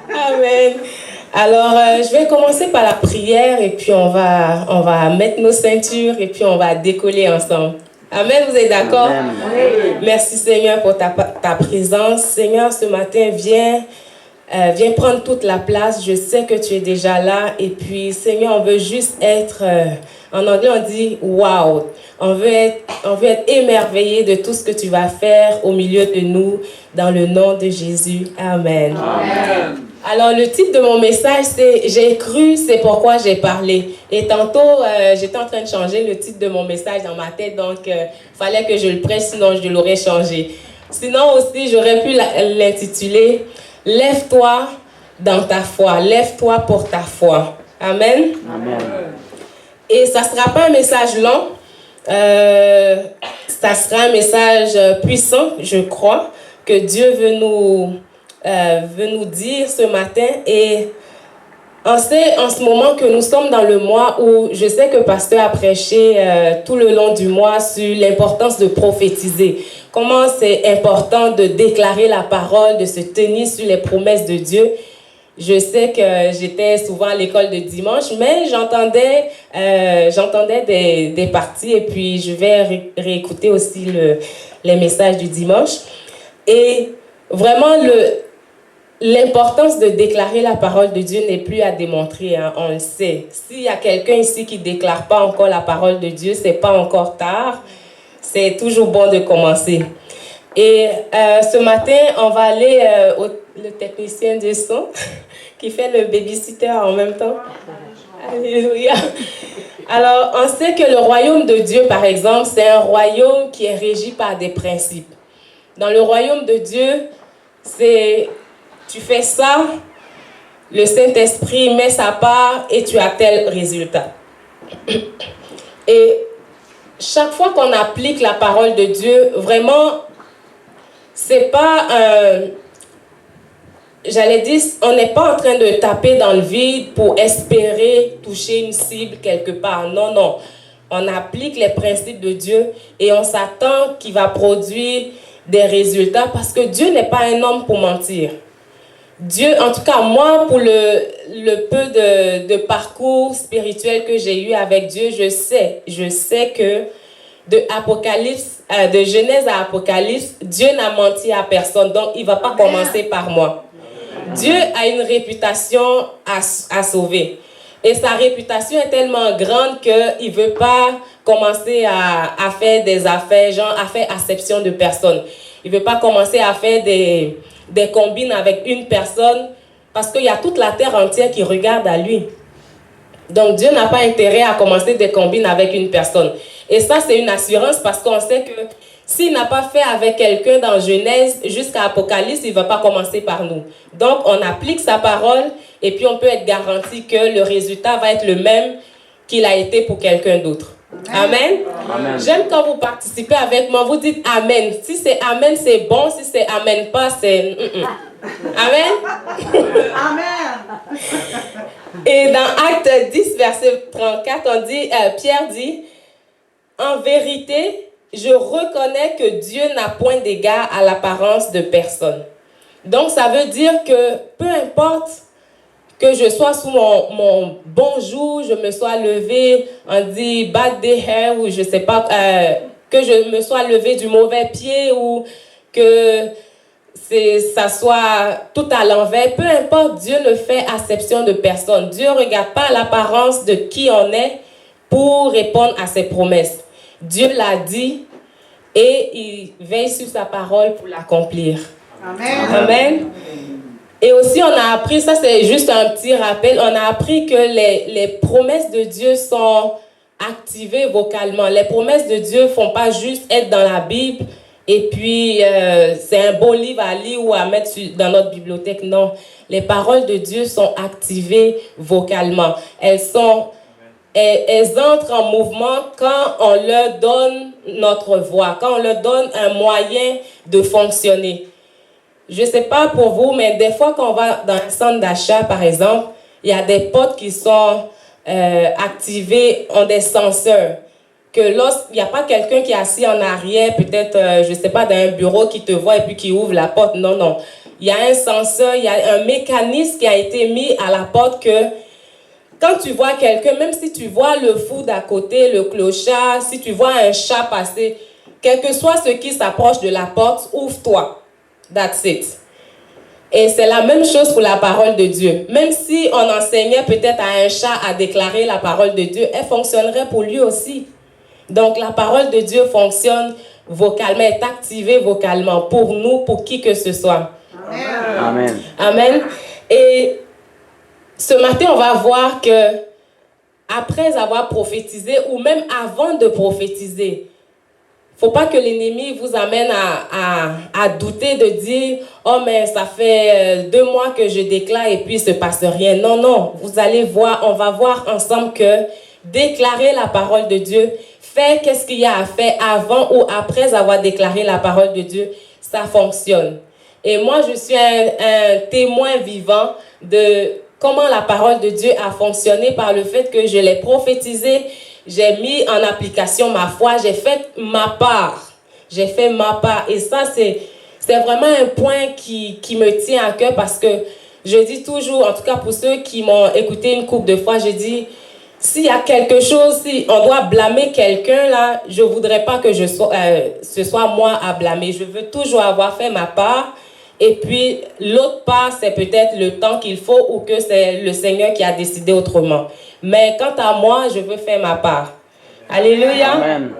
Amen. Alors, je vais commencer par la prière et puis on va mettre nos ceintures et puis on va décoller ensemble. Amen, vous êtes d'accord? Oui. Merci Seigneur pour ta présence. Seigneur, ce matin, viens prendre toute la place. Je sais que tu es déjà là. Et puis, Seigneur, on veut juste être, en anglais on dit wow. On veut être émerveillé de tout ce que tu vas faire au milieu de nous, dans le nom de Jésus. Amen. Amen. Alors, le titre de mon message, c'est « J'ai cru, c'est pourquoi j'ai parlé ». Et tantôt, j'étais en train de changer le titre de mon message dans ma tête, donc il fallait que je le prenne, sinon je l'aurais changé. Sinon aussi, j'aurais pu l'intituler « Lève-toi dans ta foi, lève-toi pour ta foi ». Amen. Amen. Et ça ne sera pas un message long, ça sera un message puissant, je crois, que Dieu veut nous dire ce matin. Et on sait en ce moment que nous sommes dans le mois où je sais que Pasteur a prêché tout le long du mois sur l'importance de prophétiser. Comment c'est important de déclarer la parole, de se tenir sur les promesses de Dieu. Je sais que j'étais souvent à l'école de dimanche, mais j'entendais des parties et puis je vais réécouter aussi les messages du dimanche. Et vraiment, l'importance de déclarer la parole de Dieu n'est plus à démontrer, hein, on le sait. S'il y a quelqu'un ici qui ne déclare pas encore la parole de Dieu, ce n'est pas encore tard. C'est toujours bon de commencer. Et ce matin, on va aller le technicien du son qui fait le babysitter en même temps. Alléluia. Alors, on sait que le royaume de Dieu, par exemple, c'est un royaume qui est régi par des principes. Dans le royaume de Dieu, tu fais ça, le Saint-Esprit met sa part et tu as tel résultat. Et chaque fois qu'on applique la parole de Dieu, vraiment, c'est pas on n'est pas en train de taper dans le vide pour espérer toucher une cible quelque part. Non, non. On applique les principes de Dieu et on s'attend qu'il va produire des résultats parce que Dieu n'est pas un homme pour mentir. Dieu, en tout cas, moi, pour le peu de parcours spirituel que j'ai eu avec Dieu, je sais que de Genèse à Apocalypse, Dieu n'a menti à personne, donc il ne va pas commencer par moi. Dieu a une réputation à sauver. Et sa réputation est tellement grande qu'il ne veut pas commencer à faire des affaires, genre à faire acception de personnes. Il ne veut pas commencer à faire des combines avec une personne parce qu'il y a toute la terre entière qui regarde à lui. Donc Dieu n'a pas intérêt à commencer des combines avec une personne. Et ça, c'est une assurance parce qu'on sait que s'il n'a pas fait avec quelqu'un dans Genèse jusqu'à Apocalypse, il ne va pas commencer par nous. Donc, on applique sa parole et puis on peut être garanti que le résultat va être le même qu'il a été pour quelqu'un d'autre. Amen. Amen. J'aime quand vous participez avec moi, vous dites Amen. Si c'est Amen, c'est bon. Si c'est Amen pas, c'est... Amen. Amen. Et dans Acte 10, verset 34, Pierre dit, « En vérité, je reconnais que Dieu n'a point d'égard à l'apparence de personne. » Donc, ça veut dire que peu importe que je sois sous mon bon jour, je me sois levé, on dit bad day hair, ou je sais pas, que je me sois levé du mauvais pied, ou que ça soit tout à l'envers, peu importe, Dieu ne fait acception de personne. Dieu ne regarde pas l'apparence de qui on est pour répondre à ses promesses. Dieu l'a dit et il veille sur sa parole pour l'accomplir. Amen. Amen. Et aussi, on a appris, ça c'est juste un petit rappel, on a appris que les promesses de Dieu sont activées vocalement. Les promesses de Dieu ne font pas juste être dans la Bible et puis c'est un beau livre à lire ou à mettre dans notre bibliothèque. Non, les paroles de Dieu sont activées vocalement. Elles entrent en mouvement quand on leur donne notre voix, quand on leur donne un moyen de fonctionner. Je ne sais pas pour vous, mais des fois quand on va dans un centre d'achat, par exemple, il y a des portes qui sont activées, ont des senseurs. Que lorsqu'il n'y a pas quelqu'un qui est assis en arrière, peut-être, je ne sais pas, dans un bureau qui te voit et puis qui ouvre la porte. Non, non. il y a un senseur, il y a un mécanisme qui a été mis à la porte que quand tu vois quelqu'un, même si tu vois le fou d'à côté, le clochard, si tu vois un chat passer, quel que soit ce qui s'approche de la porte, ouvre-toi. That's it. Et c'est la même chose pour la parole de Dieu. Même si on enseignait peut-être à un chat à déclarer la parole de Dieu, elle fonctionnerait pour lui aussi. Donc la parole de Dieu fonctionne vocalement, est activée vocalement pour nous, pour qui que ce soit. Amen. Amen. Et ce matin, on va voir que après avoir prophétisé ou même avant de prophétiser, faut pas que l'ennemi vous amène à douter, de dire « Oh, mais ça fait 2 mois que je déclare et puis il se passe rien. » Non, non, vous allez voir, on va voir ensemble que déclarer la parole de Dieu, faire qu'est-ce qu'il y a à faire avant ou après avoir déclaré la parole de Dieu, ça fonctionne. Et moi, je suis un témoin vivant de comment la parole de Dieu a fonctionné par le fait que je l'ai prophétisé. J'ai mis en application ma foi, j'ai fait ma part. J'ai fait ma part. Et ça, c'est vraiment un point qui me tient à cœur parce que je dis toujours, en tout cas pour ceux qui m'ont écouté une couple de fois, je dis, s'il y a quelque chose, si on doit blâmer quelqu'un là, je ne voudrais pas que ce soit moi à blâmer. Je veux toujours avoir fait ma part. Et puis, l'autre part, c'est peut-être le temps qu'il faut ou que c'est le Seigneur qui a décidé autrement. Mais quant à moi, je veux faire ma part. Alléluia. Amen.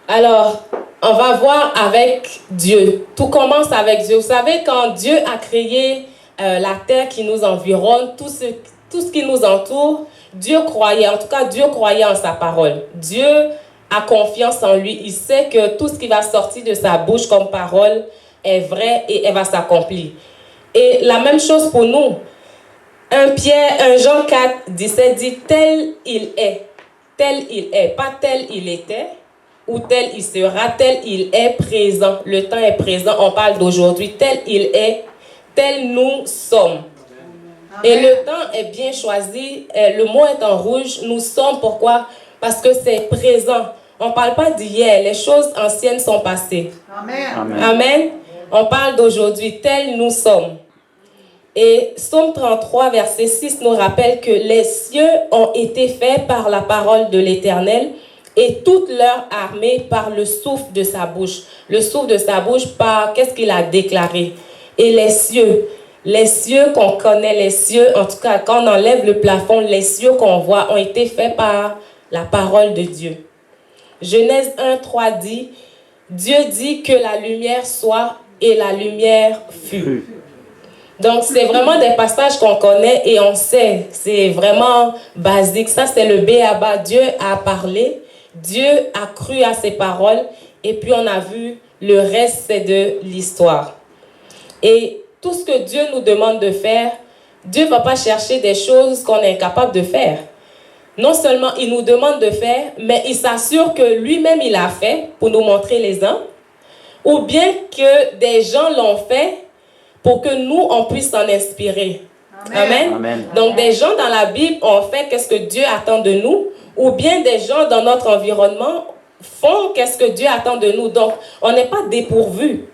Alors, on va voir avec Dieu. Tout commence avec Dieu. Vous savez, quand Dieu a créé la terre qui nous environne, tout ce qui nous entoure, Dieu croyait, en tout cas Dieu croyait en sa parole. Dieu a confiance en lui. Il sait que tout ce qui va sortir de sa bouche comme parole est vrai et elle va s'accomplir. Et la même chose pour nous. 1 Jean 4, 17 dit « Tel il est ». Tel il est, pas tel il était ou tel il sera, tel il est présent. Le temps est présent, on parle d'aujourd'hui. Tel il est, tel nous sommes. Et le temps est bien choisi, le mot est en rouge. Nous sommes, pourquoi? Parce que c'est présent. On ne parle pas d'hier, les choses anciennes sont passées. Amen. Amen. On parle d'aujourd'hui, tel nous sommes. Et Psaume 33, verset 6 nous rappelle que les cieux ont été faits par la parole de l'Éternel et toute leur armée par le souffle de sa bouche. Le souffle de sa bouche par qu'est-ce qu'il a déclaré. Et les cieux qu'on connaît, les cieux, en tout cas quand on enlève le plafond, les cieux qu'on voit ont été faits par la parole de Dieu. Genèse 1, 3 dit, Dieu dit que la lumière soit et la lumière fut. Donc, c'est vraiment des passages qu'on connaît et on sait. C'est vraiment basique. Ça, c'est le b.a.-ba. Dieu a parlé. Dieu a cru à ses paroles. Et puis, on a vu le reste, c'est de l'histoire. Et tout ce que Dieu nous demande de faire, Dieu ne va pas chercher des choses qu'on est incapable de faire. Non seulement il nous demande de faire, mais il s'assure que lui-même, il a fait pour nous montrer l'exemple. Ou bien que des gens l'ont fait pour que nous, on puisse s'en inspirer. Amen. Amen. Donc, des gens dans la Bible ont fait qu'est-ce que Dieu attend de nous, ou bien des gens dans notre environnement font qu'est-ce que Dieu attend de nous. Donc, on n'est pas dépourvu.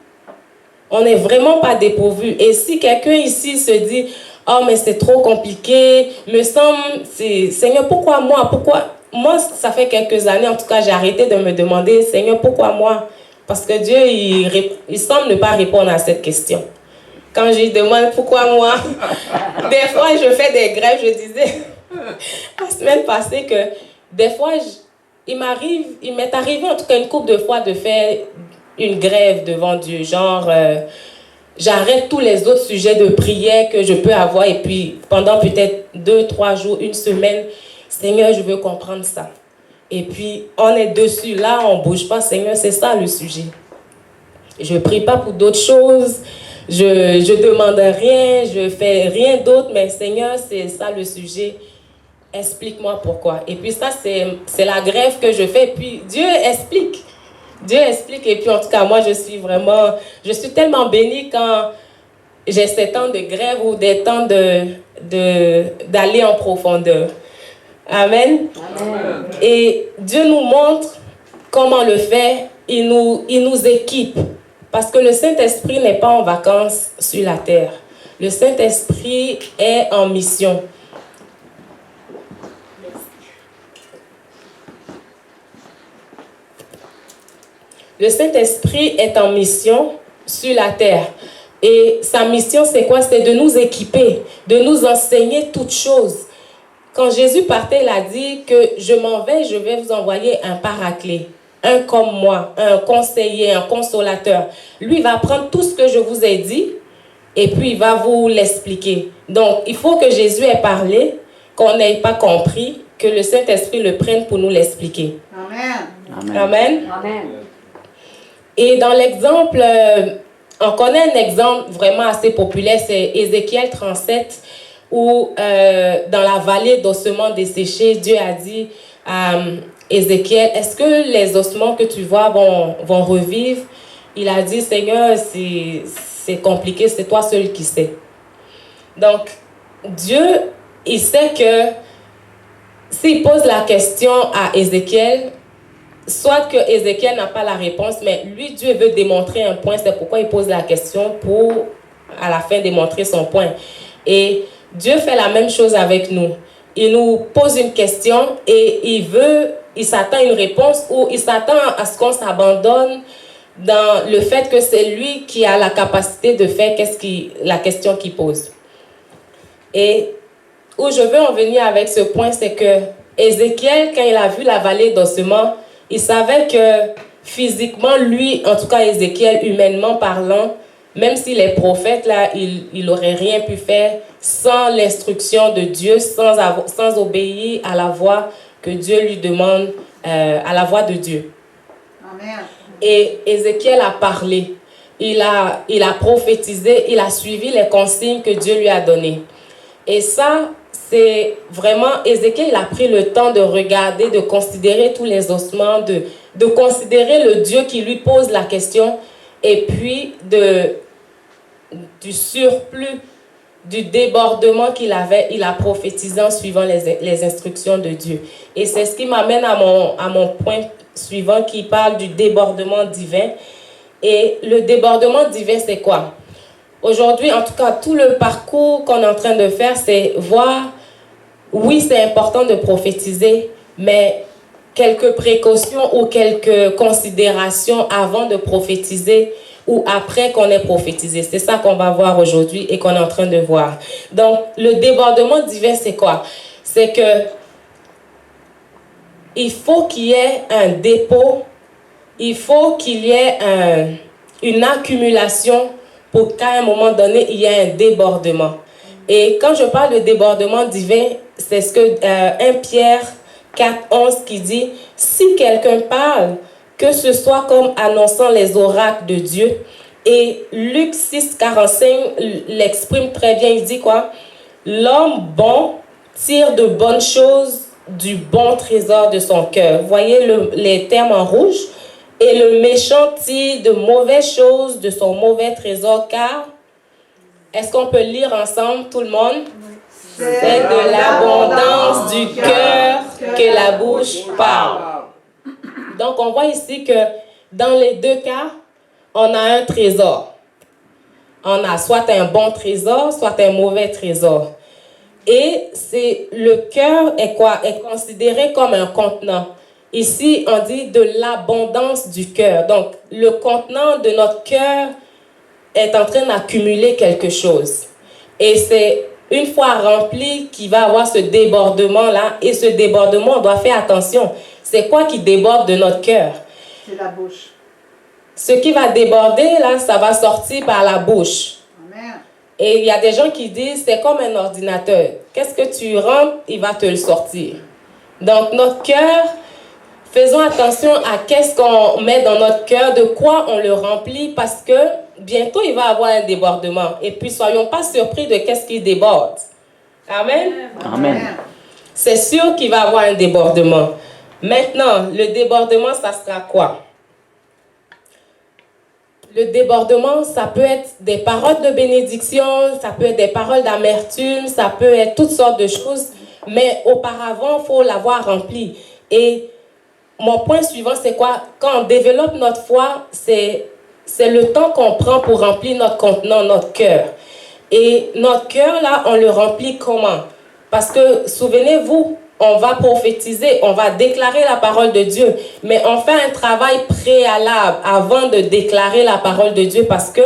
On n'est vraiment pas dépourvu. Et si quelqu'un ici se dit, « Oh, mais c'est trop compliqué, me semble, Seigneur, pourquoi moi? Pourquoi? » Moi, ça fait quelques années, en tout cas, j'ai arrêté de me demander, « Seigneur, pourquoi moi? » Parce que Dieu, il semble ne pas répondre à cette question. Quand je lui demande pourquoi moi, des fois je fais des grèves, je disais la semaine passée que des fois il m'est arrivé en tout cas une couple de fois de faire une grève devant Dieu, genre j'arrête tous les autres sujets de prière que je peux avoir et puis pendant peut-être 2, 3 jours, une semaine, Seigneur, je veux comprendre ça. Et puis on est dessus, là on ne bouge pas, Seigneur, c'est ça le sujet. Je ne prie pas pour d'autres choses. Je ne demande rien, je fais rien d'autre, mais Seigneur, c'est ça le sujet. Explique-moi pourquoi. Et puis ça, c'est la grève que je fais. Et puis Dieu explique. Dieu explique. Et puis en tout cas, moi, je suis tellement bénie quand j'ai ces temps de grève ou des temps d'aller en profondeur. Amen. Amen. Et Dieu nous montre comment le faire. Il nous équipe Parce que le Saint-Esprit n'est pas en vacances sur la terre. Le Saint-Esprit est en mission. Le Saint-Esprit est en mission sur la terre. Et sa mission, c'est quoi? C'est de nous équiper, de nous enseigner toutes choses. Quand Jésus partait, il a dit que je m'en vais, je vais vous envoyer un paraclet, un comme moi, un conseiller, un consolateur. Lui, il va prendre tout ce que je vous ai dit et puis il va vous l'expliquer. Donc, il faut que Jésus ait parlé, qu'on n'ait pas compris, que le Saint-Esprit le prenne pour nous l'expliquer. Amen. Amen. Amen. Amen. Et dans l'exemple, on connaît un exemple vraiment assez populaire, c'est Ézéchiel 37, où dans la vallée d'ossements desséchés, Dieu a dit à Ézéchiel, est-ce que les ossements que tu vois vont revivre? Il a dit, Seigneur, c'est compliqué, c'est toi seul qui sais. Donc, Dieu, il sait que s'il pose la question à Ézéchiel, soit que Ézéchiel n'a pas la réponse, mais lui, Dieu veut démontrer un point. C'est pourquoi il pose la question pour, à la fin, démontrer son point. Et Dieu fait la même chose avec nous. Il nous pose une question et il s'attend à une réponse ou il s'attend à ce qu'on s'abandonne dans le fait que c'est lui qui a la capacité de faire la question qu'il pose. Et où je veux en venir avec ce point, c'est que Ézéchiel, quand il a vu la vallée d'ossements, il savait que physiquement, lui, en tout cas Ézéchiel, humainement parlant, même s'il est prophète, là, il n'aurait rien pu faire sans l'instruction de Dieu, sans obéir à la voix que Dieu lui demande, à la voix de Dieu. Amen. Et Ézéchiel a parlé, il a prophétisé, il a suivi les consignes que Dieu lui a données. Et ça, c'est vraiment, Ézéchiel, il a pris le temps de regarder, de considérer tous les ossements, de considérer le Dieu qui lui pose la question, et puis du surplus, du débordement qu'il avait, il a prophétisé en suivant les instructions de Dieu. Et c'est ce qui m'amène à mon point suivant qui parle du débordement divin. Et le débordement divin, c'est quoi? Aujourd'hui, en tout cas, tout le parcours qu'on est en train de faire, c'est voir, oui, c'est important de prophétiser, mais quelques précautions ou quelques considérations avant de prophétiser ou après qu'on ait prophétisé. C'est ça qu'on va voir aujourd'hui et qu'on est en train de voir. Donc, le débordement divin, c'est quoi? C'est que il faut qu'il y ait un dépôt, il faut qu'il y ait une accumulation pour qu'à un moment donné, il y ait un débordement. Et quand je parle de débordement divin, c'est ce que 1 Pierre 4:11 qui dit, si quelqu'un parle, que ce soit comme annonçant les oracles de Dieu. Et Luc 6:45 l'exprime très bien, il dit quoi? L'homme bon tire de bonnes choses du bon trésor de son cœur. Vous voyez les termes en rouge? Et le méchant tire de mauvaises choses de son mauvais trésor, car, est-ce qu'on peut lire ensemble, tout le monde? C'est de l'abondance du cœur que la bouche parle. Donc, on voit ici que dans les deux cas, on a un trésor. On a soit un bon trésor, soit un mauvais trésor. Et le cœur est quoi? Est considéré comme un contenant. Ici, on dit de l'abondance du cœur. Donc, le contenant de notre cœur est en train d'accumuler quelque chose. Et c'est une fois rempli qu'il va avoir ce débordement-là. Et ce débordement, on doit faire attention. C'est quoi qui déborde de notre cœur? C'est la bouche. Ce qui va déborder, là, ça va sortir par la bouche. Amen. Et il y a des gens qui disent, c'est comme un ordinateur. Qu'est-ce que tu rentres, il va te le sortir. Donc, notre cœur, faisons attention à qu'est-ce qu'on met dans notre cœur, de quoi on le remplit, parce que bientôt, il va y avoir un débordement. Et puis, soyons pas surpris de qu'est-ce qui déborde. Amen. Amen. C'est sûr qu'il va y avoir un débordement. Maintenant, le débordement, ça sera quoi? Le débordement, ça peut être des paroles de bénédiction, ça peut être des paroles d'amertume, ça peut être toutes sortes de choses, mais auparavant, il faut l'avoir rempli. Et mon point suivant, c'est quoi? Quand on développe notre foi, c'est c'est le temps qu'on prend pour remplir notre contenant, notre cœur. Et notre cœur, là, on le remplit comment? Parce que, souvenez-vous, on va prophétiser, on va déclarer la parole de Dieu, mais on fait un travail préalable avant de déclarer la parole de Dieu parce que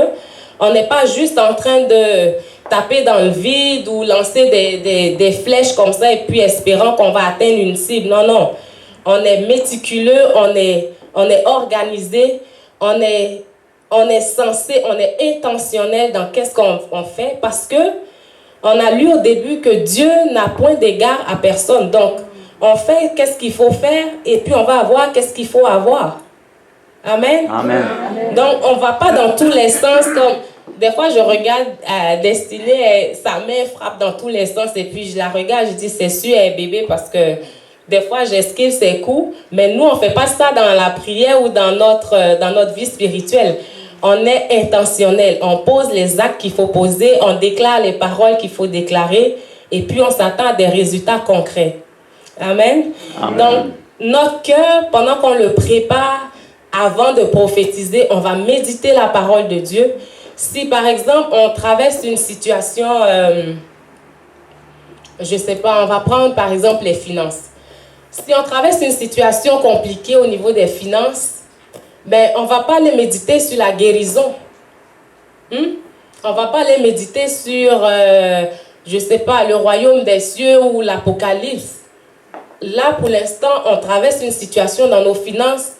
on n'est pas juste en train de taper dans le vide ou lancer des flèches comme ça et puis espérant qu'on va atteindre une cible. Non, non. On est méticuleux, on est organisé, on est censé, on est intentionnel dans qu'est-ce qu'on fait parce que on a lu au début que Dieu n'a point d'égard à personne. Donc, on fait qu'est-ce qu'il faut faire et puis on va avoir qu'est-ce qu'il faut avoir. Amen. Amen. Donc, on ne va pas dans tous les sens comme... Des fois, je regarde Destinée, sa main frappe dans tous les sens et puis je la regarde, je dis c'est sûr, elle est bébé parce que des fois, j'esquive ses coups. Mais nous, on ne fait pas ça dans la prière ou dans notre vie spirituelle. On est intentionnel. On pose les actes qu'il faut poser, on déclare les paroles qu'il faut déclarer et puis on s'attend à des résultats concrets. Amen. Amen. Donc, notre cœur, pendant qu'on le prépare, avant de prophétiser, on va méditer la parole de Dieu. Si, par exemple, on traverse une situation, je ne sais pas, on va prendre, par exemple, les finances. Si on traverse une situation compliquée au niveau des finances, ben, on ne va pas les méditer sur la guérison. On ne va pas les méditer sur, je ne sais pas, le royaume des cieux ou l'Apocalypse. Là, pour l'instant, on traverse une situation dans nos finances.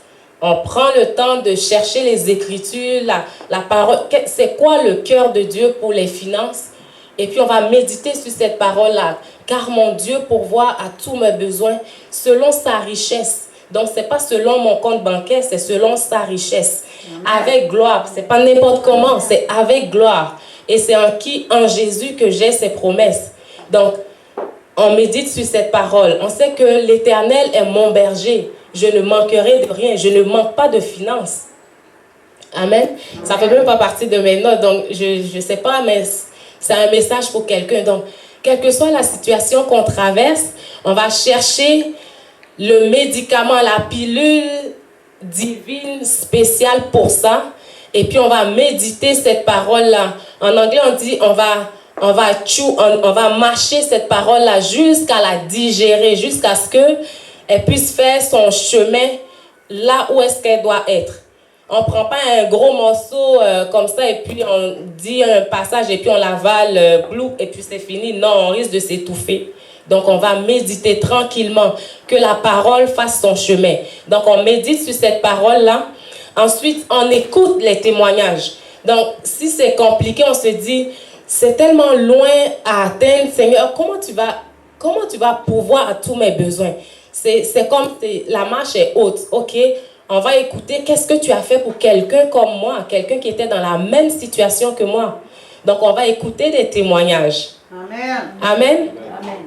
On prend le temps de chercher les Écritures, la parole. C'est quoi le cœur de Dieu pour les finances? Et puis, on va méditer sur cette parole-là. Car mon Dieu pourvoit à tous mes besoins selon sa richesse. Donc, ce n'est pas selon mon compte bancaire, c'est selon sa richesse. Avec gloire. Ce n'est pas n'importe comment, c'est avec gloire. Et c'est en Jésus que j'ai ces promesses. Donc, on médite sur cette parole. On sait que l'Éternel est mon berger. Je ne manquerai de rien. Je ne manque pas de finances. Amen. Ça ne fait même pas partie de mes notes. Donc, je ne sais pas, mais c'est un message pour quelqu'un. Donc, quelle que soit la situation qu'on traverse, on va chercher le médicament, la pilule divine spéciale pour ça. Et puis, on va méditer cette parole-là. En anglais, on dit, on va mâcher cette parole-là jusqu'à la digérer, jusqu'à ce qu'elle puisse faire son chemin là où est-ce qu'elle doit être. On ne prend pas un gros morceau comme ça et puis on dit un passage et puis on l'avale, et puis c'est fini. Non, on risque de s'étouffer. Donc, on va méditer tranquillement, que la parole fasse son chemin. Donc, on médite sur cette parole-là. Ensuite, on écoute les témoignages. Donc, si c'est compliqué, on se dit, c'est tellement loin à atteindre, Seigneur, comment tu vas pourvoir à tous mes besoins? C'est comme la marche est haute, ok? On va écouter qu'est-ce que tu as fait pour quelqu'un comme moi, quelqu'un qui était dans la même situation que moi. Donc, on va écouter des témoignages. Amen. Amen. Amen.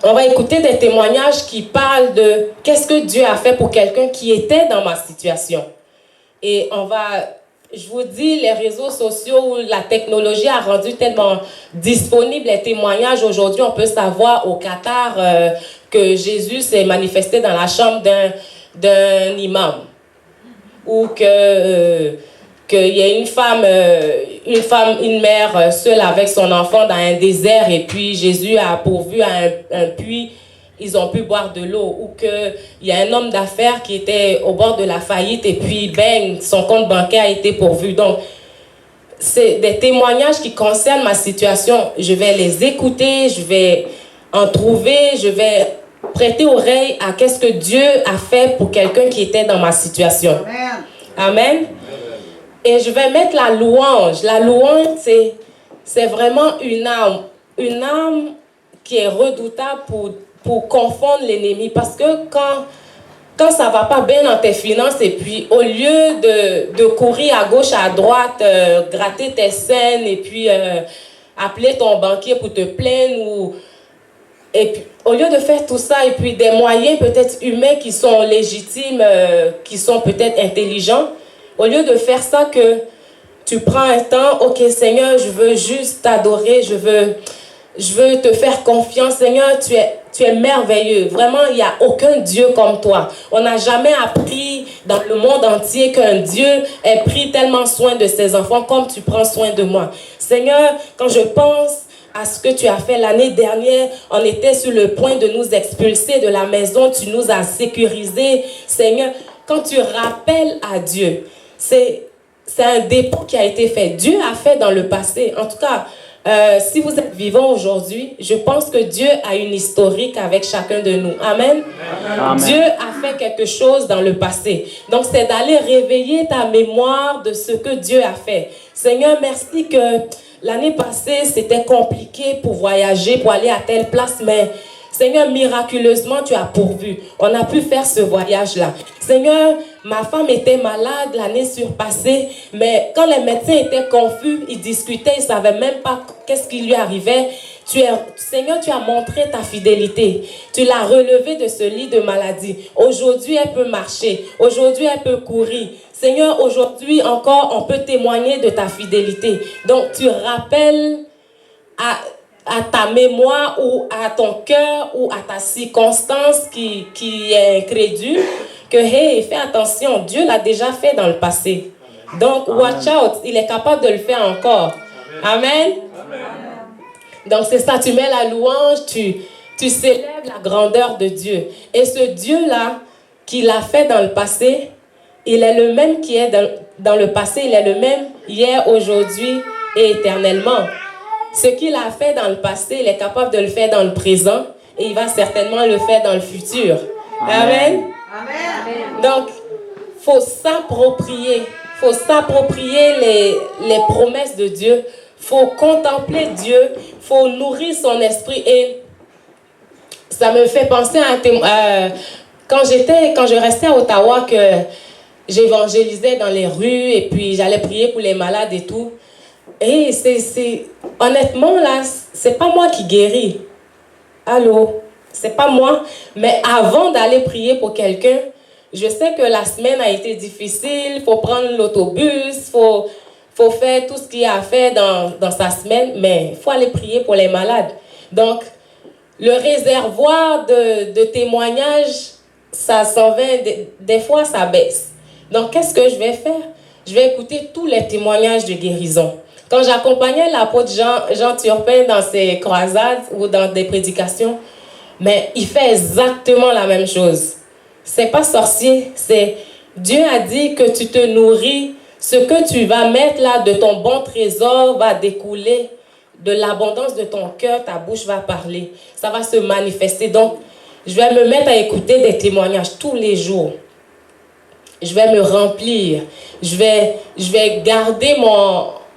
On va écouter des témoignages qui parlent de qu'est-ce que Dieu a fait pour quelqu'un qui était dans ma situation. Et je vous dis, les réseaux sociaux, la technologie a rendu tellement disponible les témoignages. Aujourd'hui, on peut savoir au Qatar que Jésus s'est manifesté dans la chambre d'un imam. Ou qu'il y a une mère seule avec son enfant dans un désert et puis Jésus a pourvu à un puits, ils ont pu boire de l'eau. Ou qu'il y a un homme d'affaires qui était au bord de la faillite et puis bang, son compte bancaire a été pourvu. Donc, c'est des témoignages qui concernent ma situation. Je vais les écouter, je vais en trouver, je vais prêter oreille à qu'est-ce que Dieu a fait pour quelqu'un qui était dans ma situation. Amen. Amen. Et je vais mettre la louange. La louange, c'est vraiment une arme qui est redoutable pour confondre l'ennemi. Parce que quand ça ne va pas bien dans tes finances, et puis au lieu de courir à gauche, à droite, gratter tes scènes, et puis appeler ton banquier pour te plaindre, et puis, au lieu de faire tout ça, et puis des moyens peut-être humains qui sont légitimes, qui sont peut-être intelligents, au lieu de faire ça, que tu prends un temps, ok Seigneur, je veux juste t'adorer, je veux te faire confiance. Seigneur, Tu es merveilleux. Vraiment, il n'y a aucun Dieu comme toi. On n'a jamais appris dans le monde entier qu'un Dieu ait pris tellement soin de ses enfants comme tu prends soin de moi. Seigneur, quand je pense à ce que tu as fait l'année dernière, on était sur le point de nous expulser de la maison, tu nous as sécurisés. Seigneur, quand tu rappelles à Dieu, c'est un dépôt qui a été fait. Dieu a fait dans le passé. En tout cas, si vous êtes vivant aujourd'hui, je pense que Dieu a une historique avec chacun de nous. Amen. Amen. Dieu a fait quelque chose dans le passé. Donc, c'est d'aller réveiller ta mémoire de ce que Dieu a fait. Seigneur, merci que l'année passée, c'était compliqué pour voyager, pour aller à telle place, mais Seigneur, miraculeusement, tu as pourvu. On a pu faire ce voyage-là. Seigneur, ma femme était malade l'année surpassée, mais quand les médecins étaient confus, ils discutaient, ils ne savaient même pas qu'est-ce qui lui arrivait. Seigneur, tu as montré ta fidélité. Tu l'as relevée de ce lit de maladie. Aujourd'hui, elle peut marcher. Aujourd'hui, elle peut courir. Seigneur, aujourd'hui encore, on peut témoigner de ta fidélité. Donc, tu rappelles à ta mémoire ou à ton cœur ou à ta circonstance qui est incrédule, que hey, fais attention, Dieu l'a déjà fait dans le passé. Donc, watch out, il est capable de le faire encore. Amen. Donc, c'est ça, tu mets la louange, tu célèbres la grandeur de Dieu. Et ce Dieu-là, qui l'a fait dans le passé, il est le même qui est dans le passé, il est le même hier, aujourd'hui et éternellement. Ce qu'il a fait dans le passé, il est capable de le faire dans le présent et il va certainement le faire dans le futur. Amen. Amen. Donc, il faut s'approprier les promesses de Dieu. Il faut contempler Dieu. Il faut nourrir son esprit. Et ça me fait penser à quand je restais à Ottawa, que j'évangélisais dans les rues et puis j'allais prier pour les malades et tout. Et honnêtement, là, c'est pas moi qui guéris. Allô? C'est pas moi. Mais avant d'aller prier pour quelqu'un, je sais que la semaine a été difficile. Il faut prendre l'autobus, faut faire tout ce qu'il y a à faire dans sa semaine. Mais il faut aller prier pour les malades. Donc, le réservoir de témoignages, ça s'en va. Des fois, ça baisse. Donc, qu'est-ce que je vais faire? Je vais écouter tous les témoignages de guérison. Quand j'accompagnais l'apôtre Jean Turpin dans ses croisades ou dans des prédications, mais il fait exactement la même chose. C'est pas sorcier, c'est Dieu a dit que tu te nourris. Ce que tu vas mettre là de ton bon trésor va découler de l'abondance de ton cœur, ta bouche va parler. Ça va se manifester. Donc, je vais me mettre à écouter des témoignages tous les jours. Je vais me remplir. Je vais garder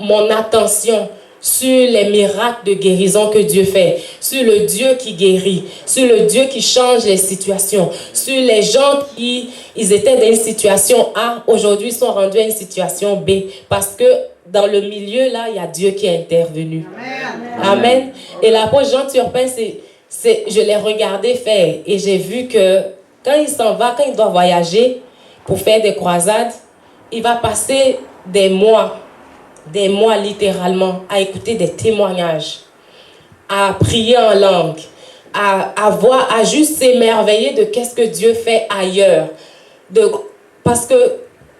mon attention sur les miracles de guérison que Dieu fait, sur le Dieu qui guérit, sur le Dieu qui change les situations, sur les gens qui ils étaient dans une situation A, aujourd'hui sont rendus à une situation B, parce que dans le milieu là, il y a Dieu qui est intervenu. Amen. Amen. Et l'apôtre Jean Turpin, je l'ai regardé faire et j'ai vu que quand il s'en va, quand il doit voyager pour faire des croisades, il va passer des mois littéralement, à écouter des témoignages, à prier en langue, à juste s'émerveiller de qu'est-ce que Dieu fait ailleurs. Parce que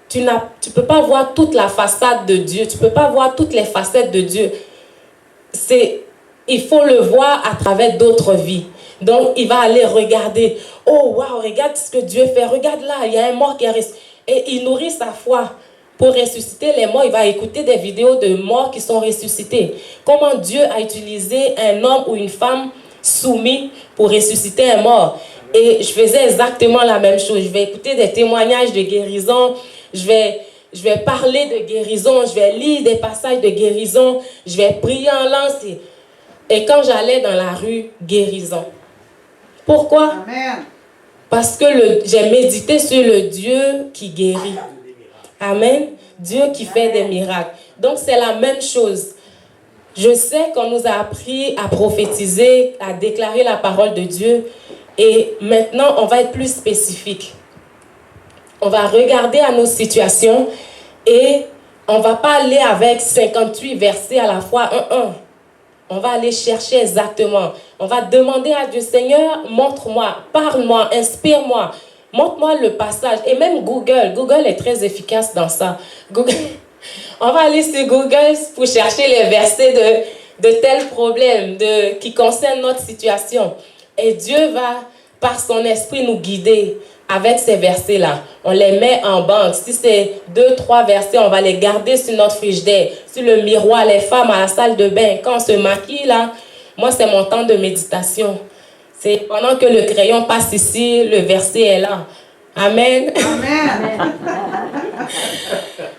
tu peux pas voir toute la façade de Dieu, tu peux pas voir toutes les facettes de Dieu. Il faut le voir à travers d'autres vies. Donc, il va aller regarder. Oh, waouh, regarde ce que Dieu fait. Regarde là, il y a un mort qui est ressuscité. Et il nourrit sa foi. Pour ressusciter les morts, il va écouter des vidéos de morts qui sont ressuscités. Comment Dieu a utilisé un homme ou une femme soumis pour ressusciter un mort. Et je faisais exactement la même chose. Je vais écouter des témoignages de guérison. Je vais parler de guérison. Je vais lire des passages de guérison. Je vais prier en langue. Et quand j'allais dans la rue, guérison. Pourquoi? Amen. Parce que j'ai médité sur le Dieu qui guérit. Amen. Dieu qui fait des miracles. Donc, c'est la même chose. Je sais qu'on nous a appris à prophétiser, à déclarer la parole de Dieu. Et maintenant, on va être plus spécifique. On va regarder à nos situations et on ne va pas aller avec 58 versets à la fois, On va aller chercher exactement. On va demander à Dieu, Seigneur, montre-moi, parle-moi, inspire-moi, montre-moi le passage. Et même Google est très efficace dans ça. Google, on va aller sur Google pour chercher les versets de tels problèmes qui concernent notre situation. Et Dieu va, par son esprit, nous guider avec ces versets-là. On les met en banque. Si c'est 2, 3 versets, on va les garder sur notre frigidaire, sur le miroir, les femmes à la salle de bain. Quand on se maquille, là, moi, c'est mon temps de méditation. C'est pendant que le crayon passe ici, le verset est là. Amen. Amen.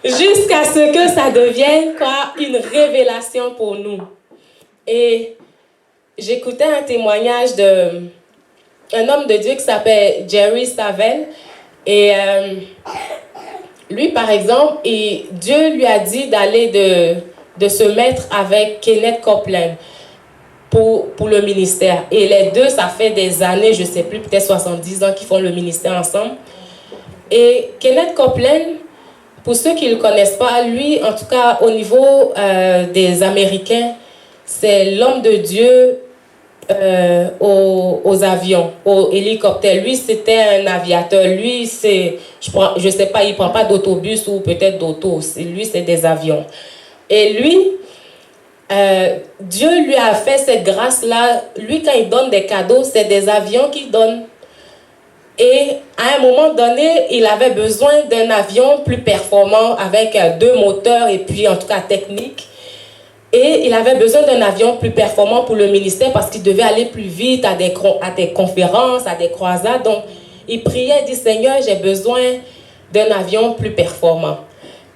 Jusqu'à ce que ça devienne quoi, une révélation pour nous. Et j'écoutais un témoignage d'un homme de Dieu qui s'appelle Jerry Savelle. Et lui, par exemple, Dieu lui a dit d'aller de se mettre avec Kenneth Copeland pour le ministère. Et les deux, ça fait des années, je ne sais plus, peut-être 70 ans qu'ils font le ministère ensemble. Et Kenneth Copeland, pour ceux qui ne le connaissent pas, lui, en tout cas au niveau des Américains, c'est l'homme de Dieu aux avions, aux hélicoptères. Lui, c'était un aviateur. Lui, je ne sais pas, il ne prend pas d'autobus ou peut-être d'auto. Lui, c'est des avions. Et lui, Dieu lui a fait cette grâce-là. Lui, quand il donne des cadeaux, c'est des avions qu'il donne. Et à un moment donné, il avait besoin d'un avion plus performant avec 2 moteurs et puis en tout cas technique. Et il avait besoin d'un avion plus performant pour le ministère parce qu'il devait aller plus vite à des conférences, à des croisades. Donc, il priait, il dit, Seigneur, j'ai besoin d'un avion plus performant.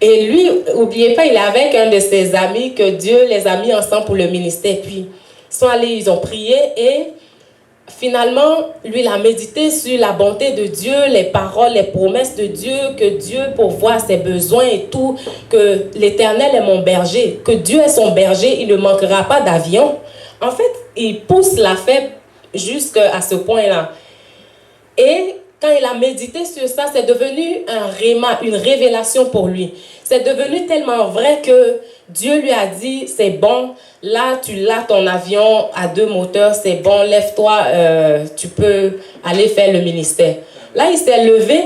Et lui, n'oubliez pas, il est avec un de ses amis que Dieu les a mis ensemble pour le ministère. Puis, ils sont allés, ils ont prié et finalement, lui, il a médité sur la bonté de Dieu, les paroles, les promesses de Dieu, que Dieu pourvoit ses besoins et tout, que l'Éternel est mon berger, que Dieu est son berger, il ne manquera pas d'avion. En fait, il pousse la fête jusqu'à ce point-là. Et quand il a médité sur ça, c'est devenu un réma, une révélation pour lui. C'est devenu tellement vrai que Dieu lui a dit, c'est bon, là tu l'as ton avion à 2 moteurs, c'est bon, lève-toi, tu peux aller faire le ministère. Là, il s'est levé,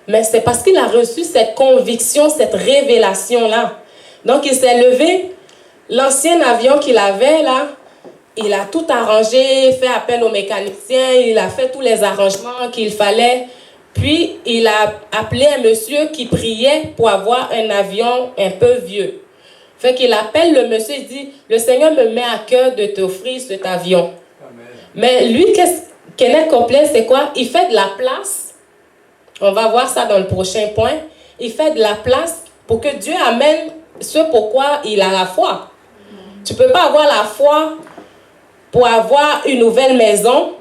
mais c'est parce qu'il a reçu cette conviction, cette révélation-là. Donc, il s'est levé, l'ancien avion qu'il avait là, il a tout arrangé, fait appel au mécanicien, il a fait tous les arrangements qu'il fallait. Puis, il a appelé un monsieur qui priait pour avoir un avion un peu vieux. Fait qu'il appelle le monsieur, il dit, le Seigneur me met à cœur de t'offrir cet avion. Amen. Mais lui, Kenneth Copeland, c'est quoi? Il fait de la place. On va voir ça dans le prochain point. Il fait de la place pour que Dieu amène ce pourquoi il a la foi. Tu ne peux pas avoir la foi pour avoir une nouvelle maison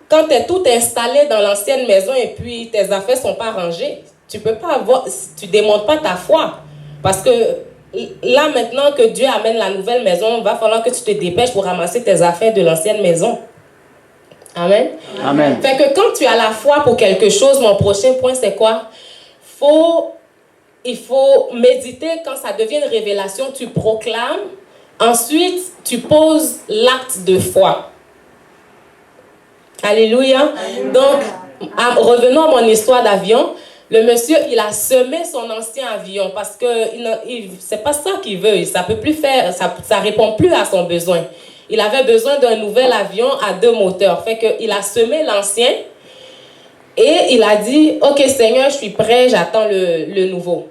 quand tu es tout installé dans l'ancienne maison et puis tes affaires ne sont pas rangées. Tu peux pas avoir, tu démontres pas ta foi. Parce que là, maintenant que Dieu amène la nouvelle maison, il va falloir que tu te dépêches pour ramasser tes affaires de l'ancienne maison. Amen. Amen. Fait que quand tu as la foi pour quelque chose, mon prochain point, c'est quoi? Il faut méditer quand ça devient une révélation, tu proclames. Ensuite, tu poses l'acte de foi. Alléluia. Donc, revenons à mon histoire d'avion. Le monsieur, il a semé son ancien avion parce que c'est pas ça qu'il veut. Ça peut plus faire, ça répond plus à son besoin. Il avait besoin d'un nouvel avion à 2 moteurs. Fait qu'il a semé l'ancien et il a dit, OK Seigneur, je suis prêt, j'attends le nouveau.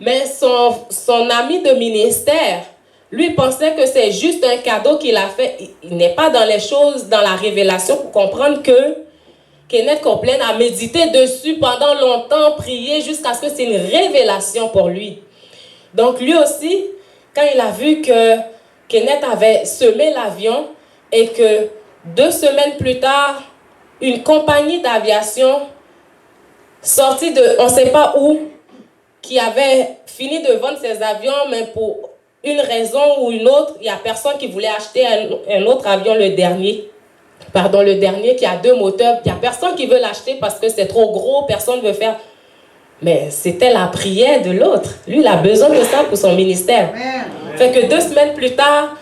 Mais son ami de ministère, lui pensait que c'est juste un cadeau qu'il a fait. Il n'est pas dans les choses, dans la révélation pour comprendre que Kenneth Copeland a médité dessus pendant longtemps, prié jusqu'à ce que c'est une révélation pour lui. Donc lui aussi, quand il a vu que Kenneth avait semé l'avion et que 2 semaines plus tard, une compagnie d'aviation sortie de on ne sait pas où, qui avait fini de vendre ses avions, mais pour une raison ou une autre, il n'y a personne qui voulait acheter un autre avion, le dernier qui a 2 moteurs. Il n'y a personne qui veut l'acheter parce que c'est trop gros, personne ne veut faire. Mais c'était la prière de l'autre. Lui, il a besoin de ça pour son ministère. Amen. Fait que 2 semaines plus tard,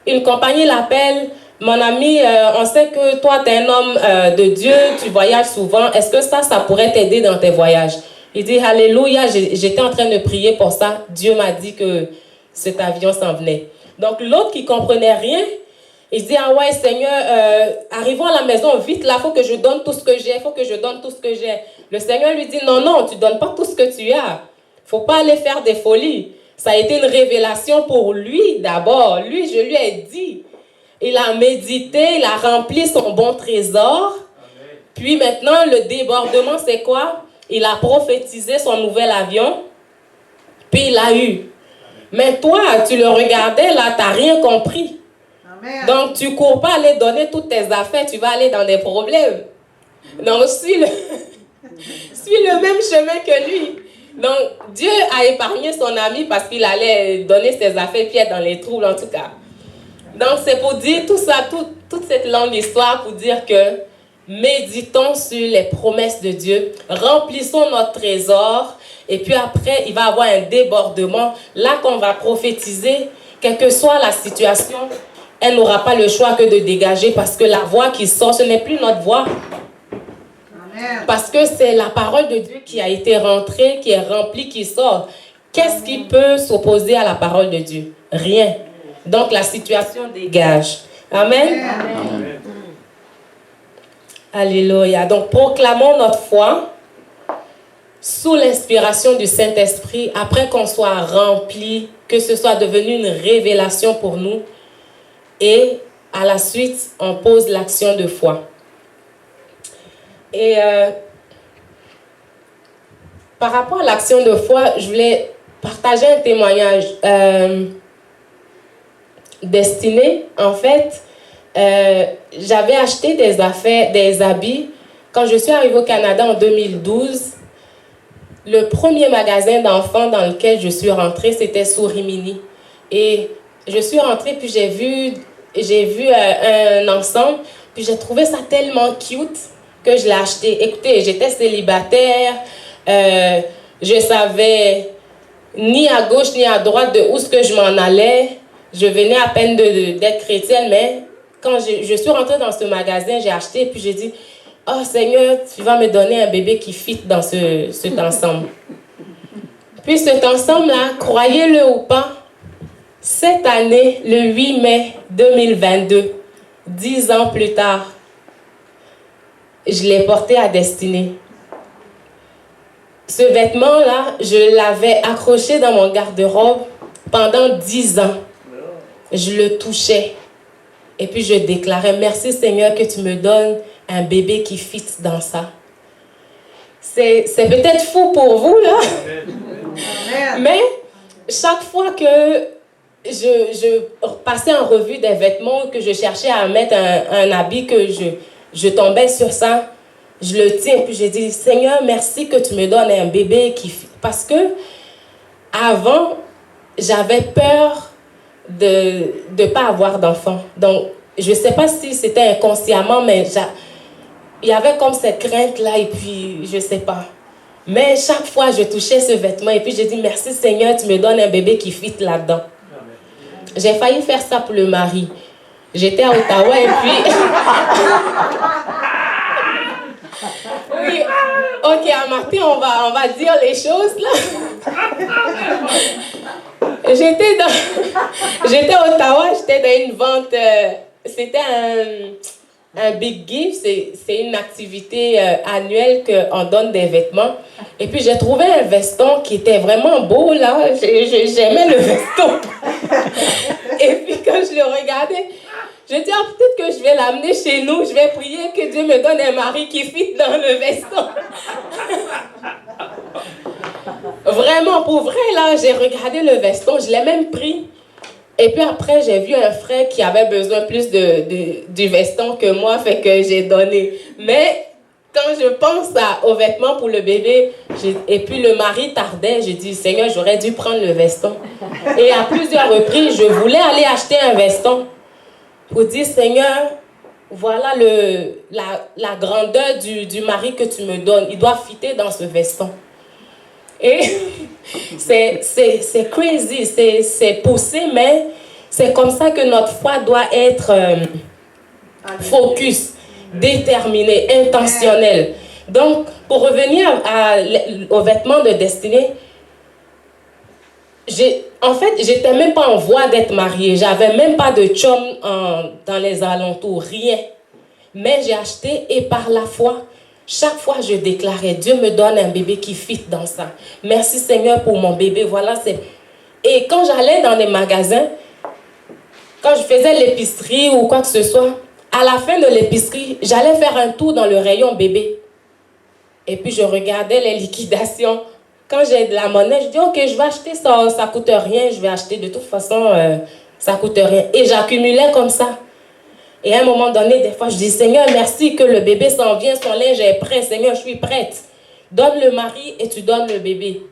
une compagnie l'appelle, mon ami, on sait que toi, tu es un homme de Dieu, tu voyages souvent. Est-ce que ça pourrait t'aider dans tes voyages? Il dit, Alléluia, j'étais en train de prier pour ça. Dieu m'a dit que cet avion s'en venait. Donc, l'autre qui ne comprenait rien, il dit, ah ouais, Seigneur, arrivons à la maison, vite, là, il faut que je donne tout ce que j'ai, il faut que je donne tout ce que j'ai. Le Seigneur lui dit, non, non, tu ne donnes pas tout ce que tu as. Il ne faut pas aller faire des folies. Ça a été une révélation pour lui d'abord. Lui, je lui ai dit. Il a médité, il a rempli son bon trésor. Amen. Puis maintenant, le débordement, c'est quoi? Il a prophétisé son nouvel avion. Puis il l'a eu. Mais toi, tu le regardais, là, tu n'as rien compris. Amen. Donc, tu ne cours pas aller donner toutes tes affaires, tu vas aller dans des problèmes. Donc, suis le même chemin que lui. Donc, Dieu a épargné son ami parce qu'il allait donner ses affaires puis être dans les troubles, en tout cas. Donc, c'est pour dire tout ça, toute cette longue histoire pour dire que méditons sur les promesses de Dieu, remplissons notre trésor, et puis après, il va y avoir un débordement. Là qu'on va prophétiser, quelle que soit la situation, elle n'aura pas le choix que de dégager parce que la voix qui sort, ce n'est plus notre voix. Amen. Parce que c'est la parole de Dieu qui a été rentrée, qui est remplie, qui sort. Qu'est-ce qui peut s'opposer à la parole de Dieu? Rien. Donc, la situation dégage. Amen. Amen. Alléluia. Donc, proclamons notre foi sous l'inspiration du Saint-Esprit, après qu'on soit rempli, que ce soit devenu une révélation pour nous. Et à la suite, on pose l'action de foi. Et par rapport à l'action de foi, je voulais partager un témoignage. Destinée, en fait, j'avais acheté des affaires, des habits. Quand je suis arrivée au Canada en 2012, le premier magasin d'enfants dans lequel je suis rentrée, c'était Sourimini. Et je suis rentrée, puis j'ai vu un ensemble, puis j'ai trouvé ça tellement cute que je l'ai acheté. Écoutez, j'étais célibataire, je savais ni à gauche ni à droite de où est-ce que je m'en allais. Je venais à peine d'être chrétienne, mais quand je suis rentrée dans ce magasin, j'ai acheté, puis j'ai dit, « Oh Seigneur, tu vas me donner un bébé qui fit dans cet ensemble. » Puis cet ensemble-là, croyez-le ou pas, cette année, le 8 mai 2022, 10 ans plus tard, je l'ai porté à destinée. Ce vêtement-là, je l'avais accroché dans mon garde-robe pendant 10 ans. Je le touchais. Et puis je déclarais, merci Seigneur que tu me donnes un bébé qui fit dans ça. C'est peut-être fou pour vous, là. Mais chaque fois que je passais en revue des vêtements, que je cherchais à mettre un habit, que je tombais sur ça, je le tiens. Puis je dis, Seigneur, merci que tu me donnes un bébé qui fit. Parce que avant, j'avais peur de ne pas avoir d'enfant. Donc, je ne sais pas si c'était inconsciemment, mais il y avait comme cette crainte-là, et puis je ne sais pas. Mais chaque fois, je touchais ce vêtement, et puis je dis, merci Seigneur, tu me donnes un bébé qui fit là-dedans. J'ai failli faire ça pour le mari. J'étais à Ottawa, et puis... Oui, ok, à Martin, on va dire les choses, là. J'étais à Ottawa, j'étais dans une vente, c'était un big gift, c'est une activité annuelle qu'on donne des vêtements. Et puis j'ai trouvé un veston qui était vraiment beau, là, j'aimais le veston. Et puis quand je le regardais, je dis, ah, peut-être que je vais l'amener chez nous, je vais prier que Dieu me donne un mari qui fit dans le veston. Vraiment, pour vrai, là, j'ai regardé le veston, je l'ai même pris. Et puis après, j'ai vu un frère qui avait besoin plus du veston que moi, fait que j'ai donné. Mais quand je pense aux vêtements pour le bébé, et puis le mari tardait, j'ai dit, Seigneur, j'aurais dû prendre le veston. Et à plusieurs reprises, je voulais aller acheter un veston pour dire, Seigneur, voilà la grandeur du mari que tu me donnes. Il doit fitter dans ce veston. Et c'est crazy, c'est poussé, mais C'est comme ça que notre foi doit être focus, déterminée, intentionnelle. Donc, pour revenir aux vêtements de destinée, en fait, j'étais même pas en voie d'être mariée. J'avais même pas de chum dans les alentours, rien. Mais j'ai acheté et par la foi, chaque fois je déclarais, Dieu me donne un bébé qui fit dans ça. Merci Seigneur pour mon bébé. Voilà, c'est... Et quand j'allais dans les magasins, quand je faisais l'épicerie ou quoi que ce soit, à la fin de l'épicerie, j'allais faire un tour dans le rayon bébé. Et puis je regardais les liquidations. Quand j'ai de la monnaie, je dis ok, je vais acheter ça, ça coûte rien, je vais acheter de toute façon, ça coûte rien. Et j'accumulais comme ça. Et à un moment donné, des fois, je dis Seigneur, merci que le bébé s'en vient, son linge est prêt. Seigneur, je suis prête. Donne le mari et tu donnes le bébé.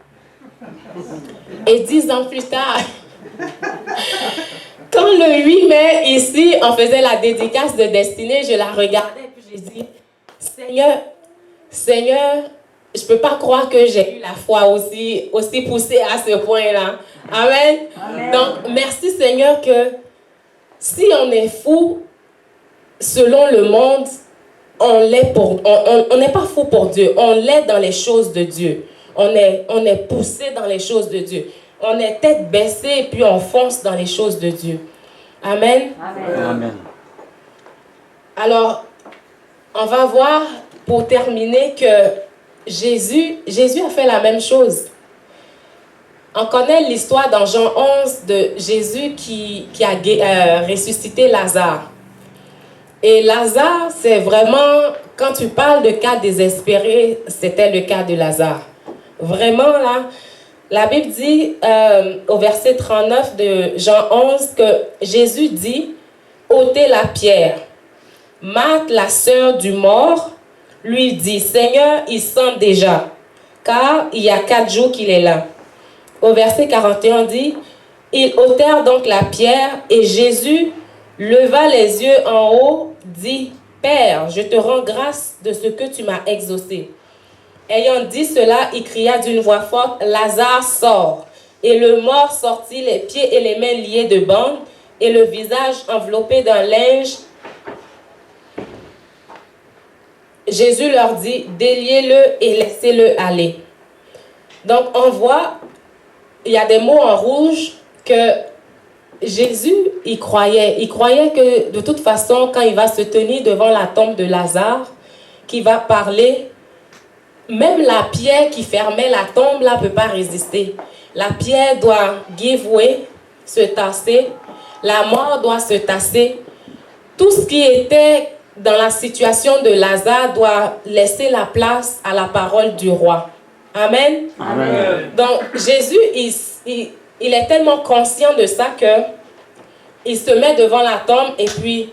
Et 10 ans plus tard, quand le 8 mai, ici, on faisait la dédicace de destinée, je la regardais et puis j'ai dit Seigneur, je ne peux pas croire que j'ai eu la foi aussi poussée à ce point-là. Amen. Amen. Donc, merci Seigneur que si on est fou, selon le monde, on n'est pas fou pour Dieu. On l'est dans les choses de Dieu. On est poussé dans les choses de Dieu. On est tête baissée et puis on fonce dans les choses de Dieu. Amen. Amen. Amen. Alors, on va voir pour terminer que Jésus a fait la même chose. On connaît l'histoire dans Jean 11 de Jésus qui a ressuscité Lazare. Et Lazare, c'est vraiment, quand tu parles de cas désespérés, c'était le cas de Lazare. Vraiment, là, la Bible dit au verset 39 de Jean 11 que Jésus dit « ôtez la pierre ». Marthe, la sœur du mort, lui dit « Seigneur, il sent déjà, car il y a 4 jours qu'il est là ». Au verset 41 dit « Ils ôtèrent donc la pierre et Jésus leva les yeux en haut, dit « Père, je te rends grâce de ce que tu m'as exaucé ». Ayant dit cela, il cria d'une voix forte « Lazare, sort !» Et le mort sortit, les pieds et les mains liés de bandes et le visage enveloppé d'un linge. Jésus leur dit « Déliez-le et laissez-le aller ». Donc on voit, il y a des mots en rouge que Jésus, il croyait que de toute façon, quand il va se tenir devant la tombe de Lazare, qu'il va parler, même la pierre qui fermait la tombe là ne peut pas résister. La pierre doit give way, se tasser. La mort doit se tasser. Tout ce qui était dans la situation de Lazare doit laisser la place à la parole du roi. Amen. Amen. Donc Jésus, il est tellement conscient de ça que il se met devant la tombe et puis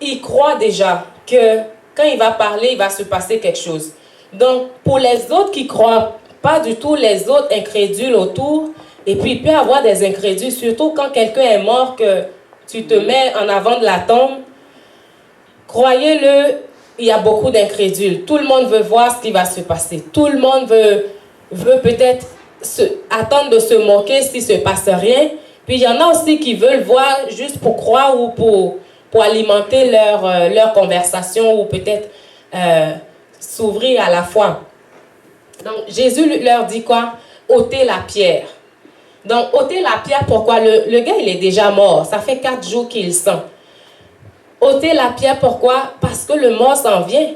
il croit déjà que quand il va parler, il va se passer quelque chose. Donc pour les autres qui ne croient pas du tout, les autres incrédules autour, et puis il peut y avoir des incrédules, surtout quand quelqu'un est mort, que tu te mets en avant de la tombe. Croyez-le, il y a beaucoup d'incrédules. Tout le monde veut voir ce qui va se passer. Tout le monde veut peut-être attendre de se moquer s'il ne se passe rien. Puis il y en a aussi qui veulent voir juste pour croire ou pour alimenter leur conversation ou peut-être s'ouvrir à la foi. Donc Jésus leur dit quoi? Ôtez la pierre. Donc ôtez la pierre, pourquoi? Le gars il est déjà mort, ça fait 4 jours qu'il sent. Ôtez la pierre, pourquoi? Parce que le mort s'en vient.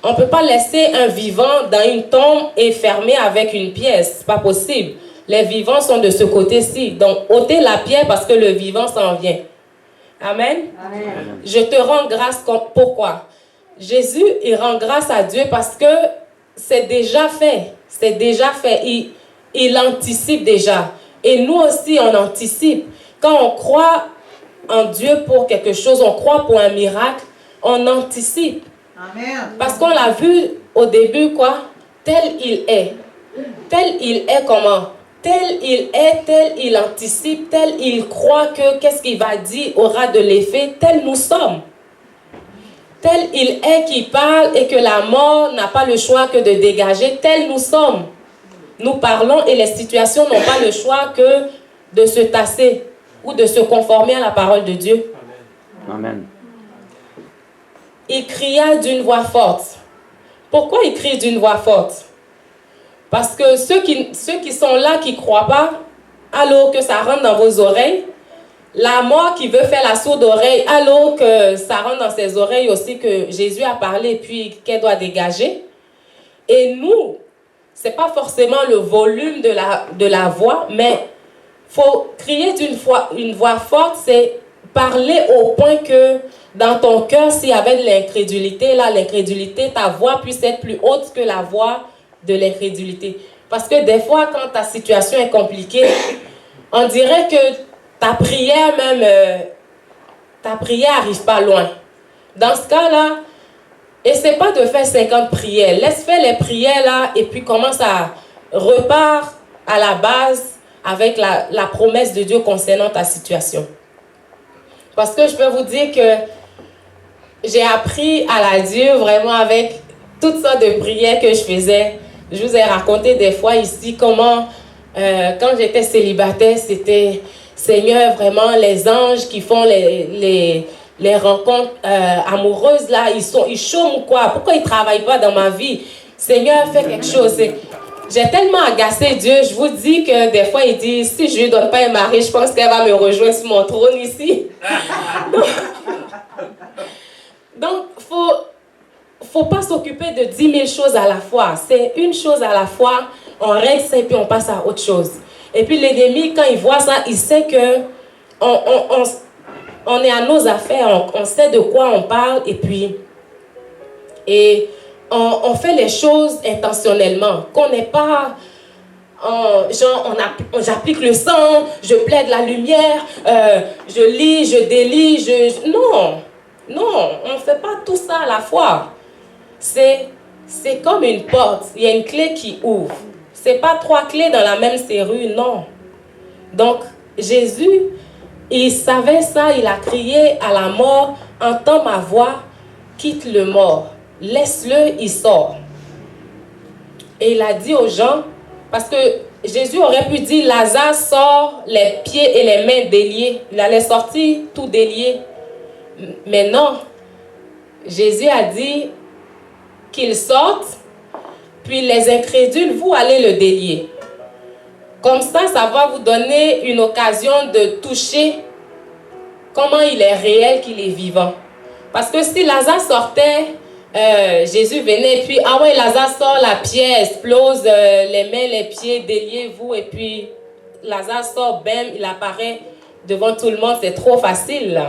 On ne peut pas laisser un vivant dans une tombe et fermer avec une pièce, c'est pas possible. Les vivants sont de ce côté-ci. Donc, ôtez la pierre parce que le vivant s'en vient. Amen. Amen. Je te rends grâce. Pourquoi? Jésus, il rend grâce à Dieu parce que c'est déjà fait. C'est déjà fait. Il anticipe déjà. Et nous aussi, on anticipe. Quand on croit en Dieu pour quelque chose, on croit pour un miracle, on anticipe. Amen. Parce qu'on l'a vu au début, quoi? Tel il est. Tel il est comment? Tel il est, tel il anticipe, tel il croit que qu'est-ce qu'il va dire aura de l'effet, tel nous sommes. Tel il est qui parle et que la mort n'a pas le choix que de dégager, tel nous sommes. Nous parlons et les situations n'ont pas le choix que de se tasser. ou de se conformer à la parole de Dieu. Amen. Il cria d'une voix forte. Pourquoi il crie d'une voix forte? Parce que ceux qui sont là, qui ne croient pas, alors que ça rentre dans vos oreilles, la mort qui veut faire la sourde oreille, alors que ça rentre dans ses oreilles aussi, que Jésus a parlé, puis qu'elle doit dégager. Et nous, ce n'est pas forcément le volume de la voix, mais il faut crier une voix forte, c'est parler au point que dans ton cœur, s'il y avait de l'incrédulité, là, l'incrédulité, ta voix puisse être plus haute que la voix de l'incrédulité. Parce que des fois, quand ta situation est compliquée, on dirait que ta prière n'arrive pas loin. Dans ce cas-là, essaie pas de faire 50 prières. Laisse faire les prières là et puis commence à repart à la base avec la promesse de Dieu concernant ta situation. Parce que je peux vous dire que j'ai appris à la Dieu vraiment avec toutes sortes de prières que je faisais. Je vous ai raconté des fois ici comment, quand j'étais célibataire, c'était Seigneur, vraiment, les anges qui font les rencontres amoureuses, là, ils chôment ou quoi? Pourquoi ils ne travaillent pas dans ma vie? Seigneur, fais quelque chose. J'ai tellement agacé Dieu, je vous dis que des fois, il dit, si je ne lui donne pas un mari, je pense qu'elle va me rejoindre sur mon trône ici. Donc, faut pas s'occuper de 10 000 choses à la fois. C'est une chose à la fois, on règle ça et puis on passe à autre chose. Et puis l'ennemi, quand il voit ça, il sait que on est à nos affaires, on sait de quoi on parle et on fait les choses intentionnellement. Qu'on n'est pas... j'applique le sang, je plaide la lumière, je lis, je délie, non, on ne fait pas tout ça à la fois. C'est comme une porte, il y a une clé qui ouvre. Ce n'est pas 3 clés dans la même serrure, non. Donc, Jésus, il savait ça, il a crié à la mort, entends ma voix, quitte le mort, laisse-le, il sort. Et il a dit aux gens, parce que Jésus aurait pu dire, Lazare sort les pieds et les mains déliés. Il allait sortir tout délié. Mais non, Jésus a dit qu'il sorte, puis les incrédules, vous allez le délier. Comme ça va vous donner une occasion de toucher comment il est réel, qu'il est vivant. Parce que si Lazare sortait, Jésus venait, et puis, ah ouais, Lazare sort, la pierre explose, les mains, les pieds, déliez-vous, et puis Lazare sort, bam, il apparaît devant tout le monde, c'est trop facile.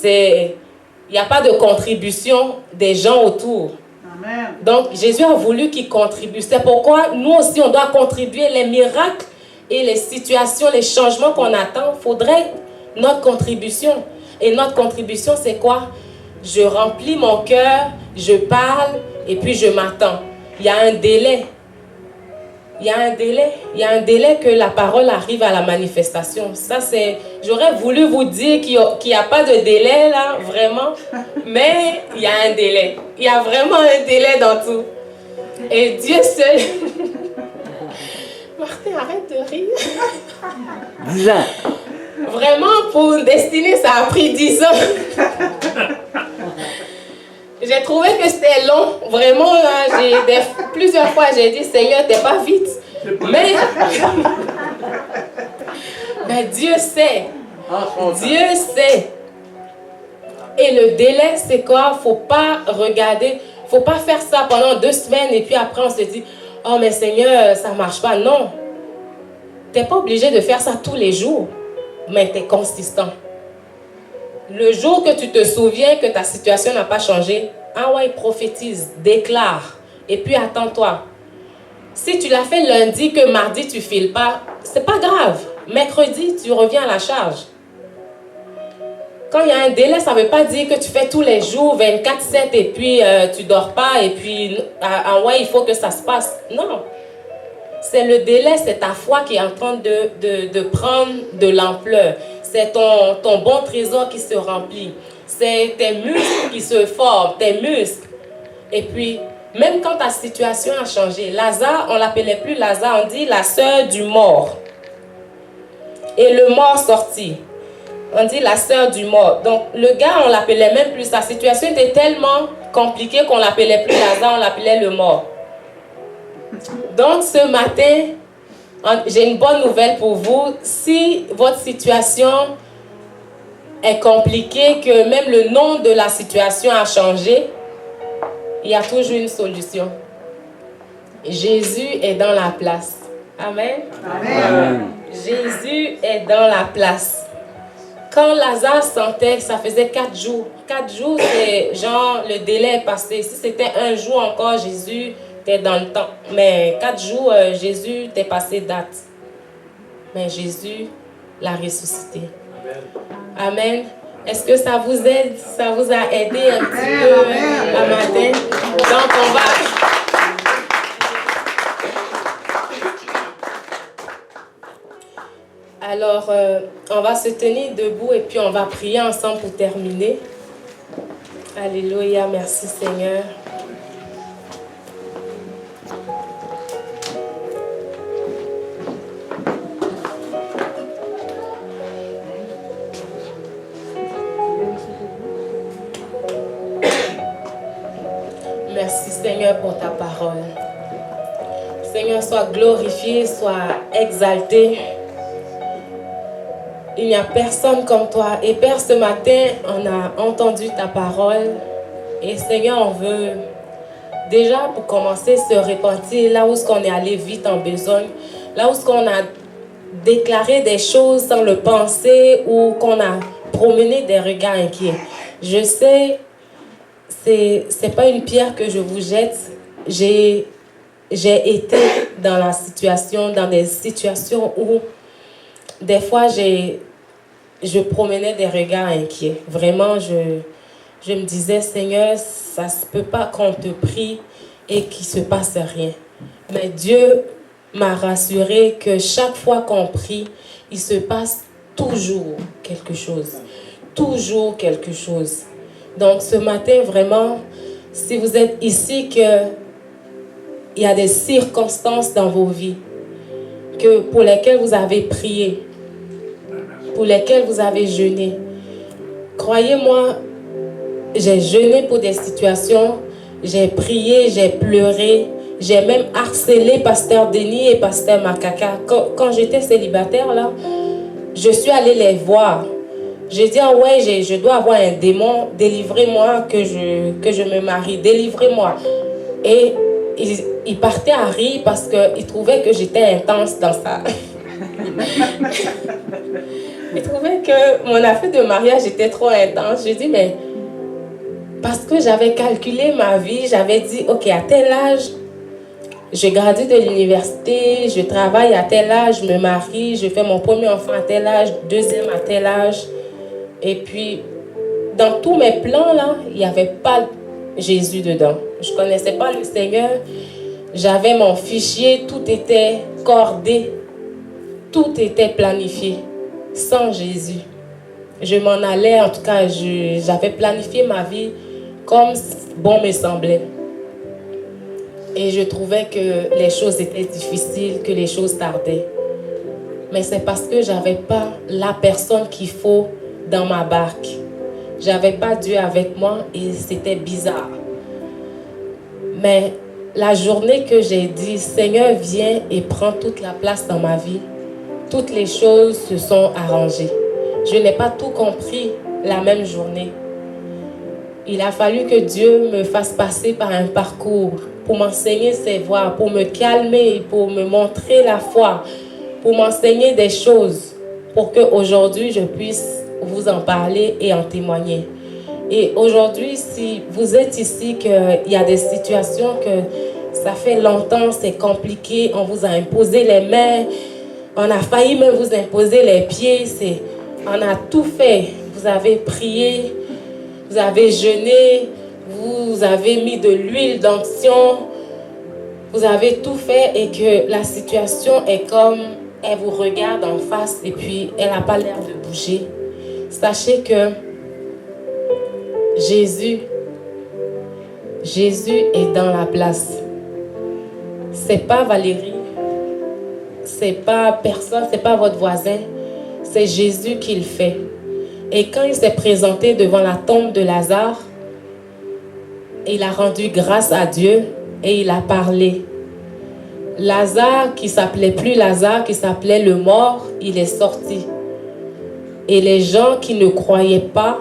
Il n'y a pas de contribution des gens autour. Amen. Donc, Jésus a voulu qu'il contribue. C'est pourquoi nous aussi, on doit contribuer. Les miracles et les situations, les changements qu'on attend, il faudrait notre contribution. Et notre contribution, c'est quoi? Je remplis mon cœur, je parle et puis je m'attends. Il y a un délai. Il y a un délai que la parole arrive à la manifestation. Ça, j'aurais voulu vous dire qu'il n'y a pas de délai là, vraiment. Mais il y a un délai. Il y a vraiment un délai dans tout. Et Dieu seul... Martin, arrête de rire. 10 ans. Vraiment, pour une destinée, ça a pris 10 ans. J'ai trouvé que c'était long. Vraiment, là, plusieurs fois, j'ai dit, Seigneur, t'es pas vite. Mais Dieu sait. Dieu sait. Et le délai, c'est quoi? Faut pas regarder. Faut pas faire ça pendant 2 semaines et puis après, on se dit, oh, mais Seigneur, ça marche pas. Non. T'es pas obligé de faire ça tous les jours. Mais tu es consistant. Le jour que tu te souviens que ta situation n'a pas changé, ah ouais, prophétise, déclare, et puis attends-toi. Si tu l'as fait lundi, que mardi tu files pas, c'est pas grave. Mercredi, tu reviens à la charge. Quand il y a un délai, ça ne veut pas dire que tu fais tous les jours 24/7 et puis tu dors pas et puis ah ouais, il faut que ça se passe. Non. C'est le délai, c'est ta foi qui est en train de prendre de l'ampleur. C'est ton bon trésor qui se remplit. C'est tes muscles qui se forment, tes muscles. Et puis, même quand ta situation a changé, Lazare, on ne l'appelait plus Lazare, on dit la sœur du mort. et le mort sortit. On dit la sœur du mort. Donc le gars, on l'appelait même plus. Sa situation était tellement compliquée qu'on l'appelait plus Lazare, on l'appelait le mort. Donc ce matin, j'ai une bonne nouvelle pour vous. Si votre situation est compliquée, que même le nom de la situation a changé, il y a toujours une solution. Jésus est dans la place. Amen. Amen. Jésus est dans la place. Quand Lazare sentait, ça faisait 4 jours. 4 jours, c'est genre le délai est passé. Si c'était un jour encore, Jésus était dans le temps. Mais 4 jours, Jésus était passé date. Mais Jésus l'a ressuscité. Amen. Est-ce que ça vous aide? Ça vous a aidé un petit peu à matin? Donc on va... Alors, on va se tenir debout et puis on va prier ensemble pour terminer. Alléluia, merci Seigneur. Merci Seigneur pour ta parole. Seigneur, sois glorifié, sois exalté. Il n'y a personne comme toi. Et Père, ce matin, on a entendu ta parole. Et Seigneur, on veut déjà, pour commencer, se repentir là où on est allé vite en besogne, là où on a déclaré des choses sans le penser ou qu'on a promené des regards inquiets. Je sais, c'est pas une pierre que je vous jette. J'ai été dans des situations où des fois je promenais des regards inquiets. Vraiment, je me disais, Seigneur, ça se peut pas qu'on te prie et qu'il se passe rien. Mais Dieu m'a rassuré que chaque fois qu'on prie, il se passe toujours quelque chose. Toujours quelque chose. Donc ce matin, vraiment, si vous êtes ici, qu'il y a des circonstances dans vos vies pour lesquelles vous avez prié, pour lesquelles vous avez jeûné, croyez-moi, j'ai jeûné pour des situations, j'ai prié, j'ai pleuré, j'ai même harcelé Pasteur Denis et Pasteur Makaka. Quand j'étais célibataire, là, je suis allée les voir. J'ai dit, ah ouais, je dois avoir un démon, délivrez-moi que je me marie, délivrez-moi. Et il partait à rire parce qu'il trouvait que j'étais intense dans ça. Il trouvait que mon affaire de mariage était trop intense. Je dis, mais parce que j'avais calculé ma vie, j'avais dit, ok, à tel âge, je gradue de l'université, je travaille à tel âge, je me marie, je fais mon premier enfant à tel âge, deuxième à tel âge. Et puis, dans tous mes plans, là, il n'y avait pas Jésus dedans. Je ne connaissais pas le Seigneur. J'avais mon fichier, tout était cordé, tout était planifié, sans Jésus. Je m'en allais, en tout cas, j'avais planifié ma vie comme bon me semblait. Et je trouvais que les choses étaient difficiles, que les choses tardaient. Mais c'est parce que je n'avais pas la personne qu'il faut dans ma barque. Je n'avais pas Dieu avec moi et c'était bizarre. Mais la journée que j'ai dit, Seigneur, viens et prends toute la place dans ma vie, toutes les choses se sont arrangées. Je n'ai pas tout compris la même journée. Il a fallu que Dieu me fasse passer par un parcours pour m'enseigner ses voies, pour me calmer, pour me montrer la foi, pour m'enseigner des choses, pour qu'aujourd'hui je puisse vous en parler et en témoigner. Et aujourd'hui, si vous êtes ici, qu'il y a des situations que ça fait longtemps, c'est compliqué, on vous a imposé les mains, on a failli même vous imposer les pieds, on a tout fait. Vous avez prié, vous avez jeûné, vous avez mis de l'huile d'onction, vous avez tout fait et que la situation est comme, elle vous regarde en face et puis elle n'a pas l'air de bouger. Sachez que Jésus est dans la place. C'est pas Valérie, c'est pas personne, c'est pas votre voisin, c'est Jésus qui le fait. Et quand il s'est présenté devant la tombe de Lazare, il a rendu grâce à Dieu et il a parlé. Lazare, qui s'appelait plus Lazare, qui s'appelait le mort, il est sorti. Et les gens qui ne croyaient pas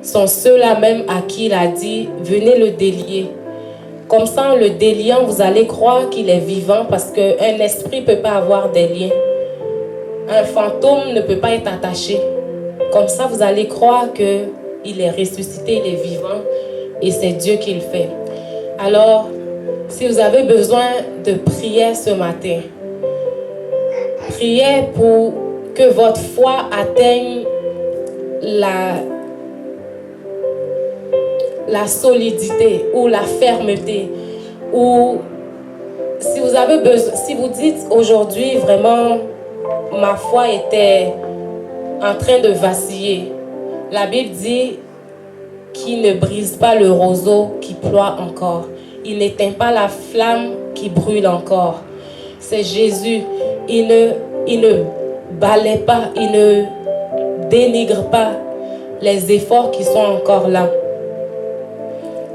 sont ceux-là même à qui il a dit, venez le délier. Comme ça, en le déliant, vous allez croire qu'il est vivant parce qu'un esprit ne peut pas avoir des liens. Un fantôme ne peut pas être attaché. Comme ça, vous allez croire qu'il est ressuscité, il est vivant et c'est Dieu qui le fait. Alors, si vous avez besoin de prière ce matin, priez pour que votre foi atteigne la solidité ou la fermeté. Ou si vous avez besoin, si vous dites aujourd'hui vraiment, ma foi était en train de vaciller. La Bible dit qu'il ne brise pas le roseau qui ploie encore. Il n'éteint pas la flamme qui brûle encore. C'est Jésus. Il ne balaie pas, il ne dénigre pas les efforts qui sont encore là.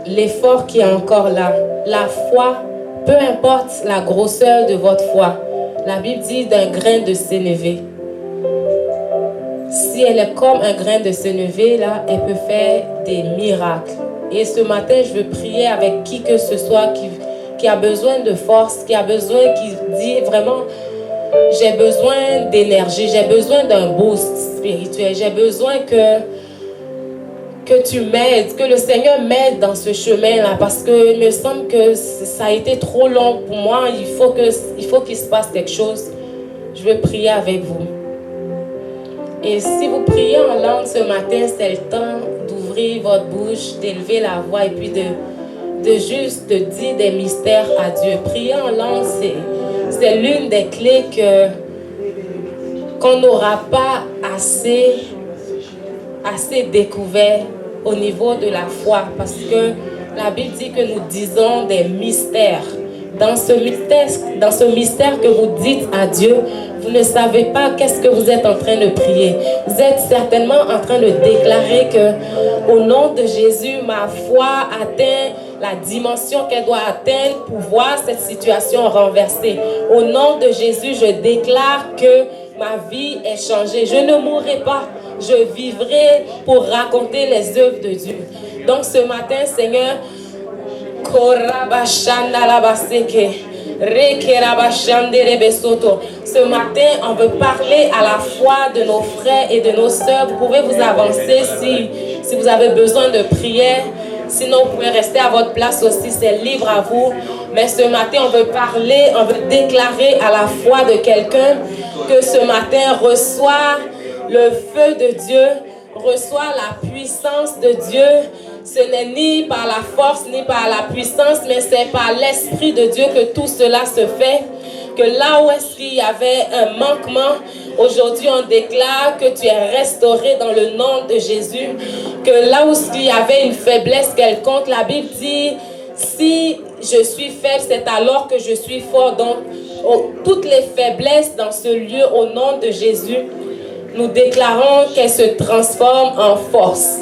L'effort qui est encore là. La foi, peu importe la grosseur de votre foi. La Bible dit d'un grain de sénévé. Si elle est comme un grain de sénévé, là, elle peut faire des miracles. Et ce matin, je veux prier avec qui que ce soit qui a besoin de force, qui a besoin, qui dit vraiment, j'ai besoin d'énergie, j'ai besoin d'un boost spirituel, j'ai besoin que tu m'aides, que le Seigneur m'aide dans ce chemin-là, parce qu'il me semble que ça a été trop long pour moi, il faut qu'il se passe quelque chose. Je veux prier avec vous. Et si vous priez en langue ce matin, c'est le temps d'ouvrir votre bouche, d'élever la voix et puis de juste de dire des mystères à Dieu. Prier en langue, c'est l'une des clés qu'on n'aura pas assez découvert au niveau de la foi, parce que la Bible dit que nous disons des mystères. Dans ce mystère que vous dites à Dieu, vous ne savez pas qu'est-ce que vous êtes en train de prier. Vous êtes certainement en train de déclarer que au nom de Jésus, ma foi atteint la dimension qu'elle doit atteindre pour voir cette situation renversée. Au nom de Jésus, je déclare que ma vie est changée. Je ne mourrai pas. Je vivrai pour raconter les œuvres de Dieu. Donc ce matin, Seigneur, ce matin, on veut parler à la foi de nos frères et de nos sœurs. Vous pouvez vous avancer si vous avez besoin de prière. Sinon, vous pouvez rester à votre place aussi, c'est libre à vous. Mais ce matin, on veut parler, on veut déclarer à la foi de quelqu'un que ce matin reçoit le feu de Dieu, reçoit la puissance de Dieu. Ce n'est ni par la force, ni par la puissance, mais c'est par l'Esprit de Dieu que tout cela se fait. Que là où est-ce qu'il y avait un manquement, aujourd'hui on déclare que tu es restauré dans le nom de Jésus. Que là où il y avait une faiblesse quelconque, la Bible dit, si je suis faible, c'est alors que je suis fort. Donc, toutes les faiblesses dans ce lieu, au nom de Jésus, nous déclarons qu'elles se transforment en force.